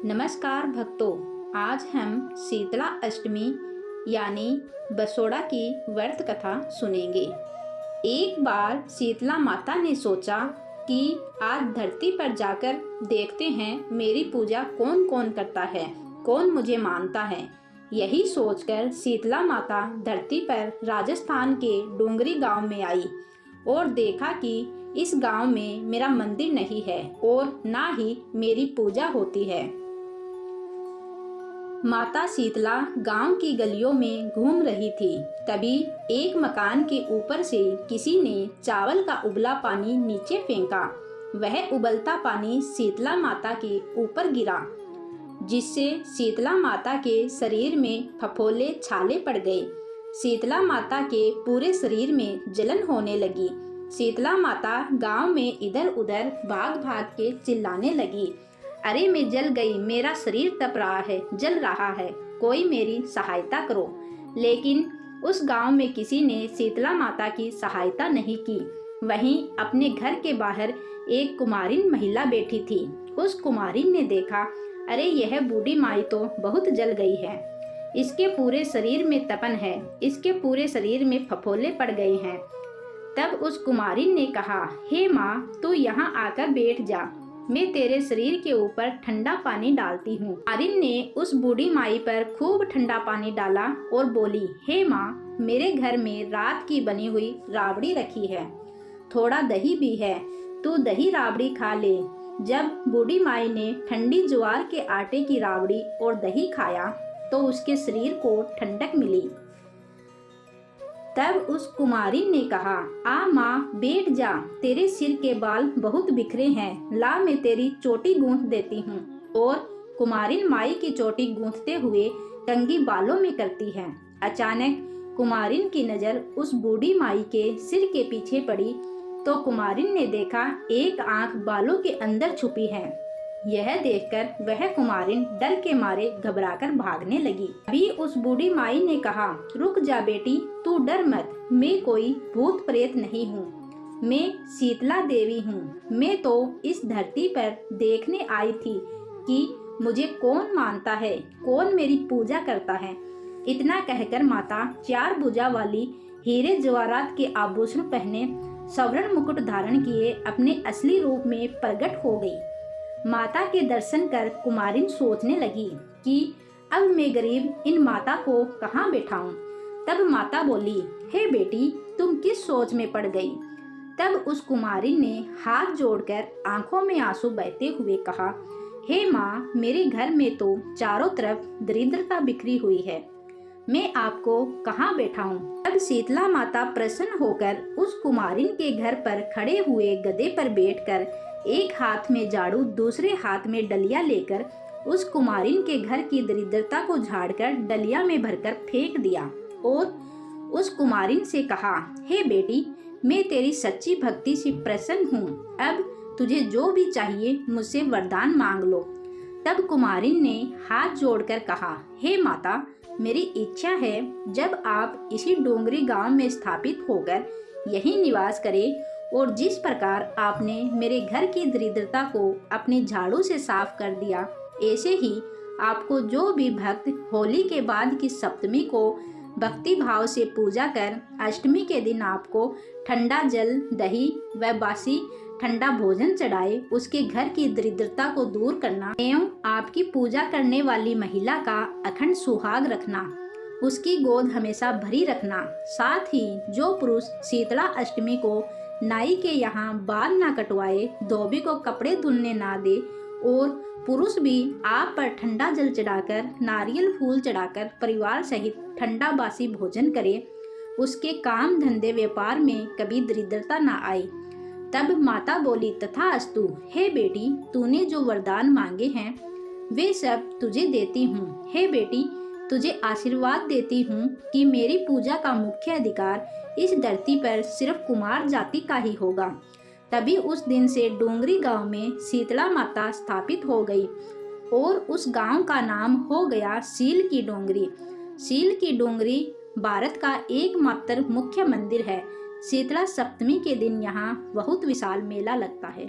नमस्कार भक्तों, आज हम शीतला अष्टमी यानी बसोड़ा की व्रत कथा सुनेंगे। एक बार शीतला माता ने सोचा कि आज धरती पर जाकर देखते हैं मेरी पूजा कौन कौन करता है, कौन मुझे मानता है। यही सोचकर शीतला माता धरती पर राजस्थान के डोंगरी गांव में आई और देखा कि इस गांव में मेरा मंदिर नहीं है और ना ही मेरी पूजा होती है। माता शीतला गांव की गलियों में घूम रही थी। तभी एक मकान के ऊपर से किसी ने चावल का उबला पानी नीचे फेंका। वह उबलता पानी शीतला माता के ऊपर गिरा, जिससे शीतला माता के शरीर में फफोले छाले पड़ गए। शीतला माता के पूरे शरीर में जलन होने लगी। शीतला माता गांव में इधर उधर भाग भाग के चिल्लाने लगी, अरे मैं जल गई, मेरा शरीर तप रहा है, जल रहा है, कोई मेरी सहायता करो। लेकिन उस गांव में किसी ने शीतला माता की सहायता नहीं की। वहीं अपने घर के बाहर एक कुमारिन महिला बैठी थी। उस कुमारिन ने देखा, अरे यह बूढ़ी माई तो बहुत जल गई है, इसके पूरे शरीर में तपन है, इसके पूरे शरीर में फफोले पड़ गए हैं। तब उस कुमारिन ने कहा, हे माँ, तू यहाँ आकर बैठ जा, मैं तेरे शरीर के ऊपर ठंडा पानी डालती हूँ। कुमारिन ने उस बूढ़ी माई पर खूब ठंडा पानी डाला और बोली, हे माँ, मेरे घर में रात की बनी हुई राबड़ी रखी है, थोड़ा दही भी है, तू दही राबड़ी खा ले। जब बूढ़ी माई ने ठंडी ज्वार के आटे की राबड़ी और दही खाया तो उसके शरीर को ठंडक मिली। तब उस कुमारिन ने कहा, आ माँ, बैठ जा, तेरे सिर के बाल बहुत बिखरे हैं, ला मैं तेरी चोटी गूंथ देती हूँ। और कुमारिन माई की चोटी गूंथते हुए कंघी बालों में करती है। अचानक कुमारिन की नज़र उस बूढ़ी माई के सिर के पीछे पड़ी तो कुमारिन ने देखा एक आंख बालों के अंदर छुपी है। यह देखकर वह कुमारिन डर के मारे घबराकर भागने लगी। अभी उस बूढ़ी माई ने कहा, रुक जा बेटी, तू डर मत, मैं कोई भूत प्रेत नहीं हूँ, मैं शीतला देवी हूँ। मैं तो इस धरती पर देखने आई थी कि मुझे कौन मानता है, कौन मेरी पूजा करता है। इतना कहकर माता चार भुजा वाली हीरे जवाहरात के आभूषण पहने, स्वर्ण मुकुट धारण किए अपने असली रूप में प्रकट हो गई। माता के दर्शन कर कुमारिन सोचने लगी कि अब मैं गरीब इन माता को कहाँ बैठाऊं। तब माता बोली, हे बेटी, तुम किस सोच में पड़ गई। तब उस कुमारिन ने हाथ जोड़कर आंखों में आंसू बहते हुए कहा, हे माँ, मेरे घर में तो चारों तरफ दरिद्रता बिखरी हुई है, मैं आपको कहाँ बैठाऊं। तब शीतला माता प्रसन्न होकर उस कुमारिन के घर पर खड़े हुए गधे पर बैठकर एक हाथ में झाड़ू, दूसरे हाथ में डलिया लेकर उस कुमारिन के घर की दरिद्रता को झाड़कर डलिया में भरकर फेंक दिया और उस कुमारिन से कहा, हे बेटी, मैं तेरी सच्ची भक्ति से प्रसन्न हूँ, अब तुझे जो भी चाहिए मुझसे वरदान मांग लो। तब कुमारिन ने हाथ जोड़कर कहा, हे माता, मेरी इच्छा है जब आप इसी डोंगरी गांव में स्थापित होकर यहीं निवास करें और जिस प्रकार आपने मेरे घर की दरिद्रता को अपने झाड़ू से साफ कर दिया, ऐसे ही आपको जो भी भक्त होली के बाद की सप्तमी को भक्ति भाव से पूजा कर अष्टमी के दिन आपको ठंडा जल, दही व बासी ठंडा भोजन चढ़ाए, उसके घर की दरिद्रता को दूर करना एवं आपकी पूजा करने वाली महिला का अखंड सुहाग रखना, उसकी गोद हमेशा भरी रखना। साथ ही जो पुरुष शीतला अष्टमी को नाई के यहाँ बाल ना कटवाए, धोबी को कपड़े धुलने ना दे और पुरुष भी आप पर ठंडा जल चढ़ाकर, नारियल फूल चढ़ाकर परिवार सहित ठंडा बासी भोजन करे, उसके काम धंधे व्यापार में कभी दरिद्रता ना आए। तब माता बोली, तथास्तु, हे बेटी, तूने जो वरदान मांगे हैं वे सब तुझे देती हूँ। हे बेटी, तुझे आशीर्वाद देती हूँ कि मेरी पूजा का मुख्य अधिकार इस धरती पर सिर्फ कुमार जाति का ही होगा। तभी उस दिन से डोंगरी गांव में शीतला माता स्थापित हो गई और उस गांव का नाम हो गया सील की डोंगरी। सील की डोंगरी भारत का एकमात्र मुख्य मंदिर है। शीतला सप्तमी के दिन यहाँ बहुत विशाल मेला लगता है।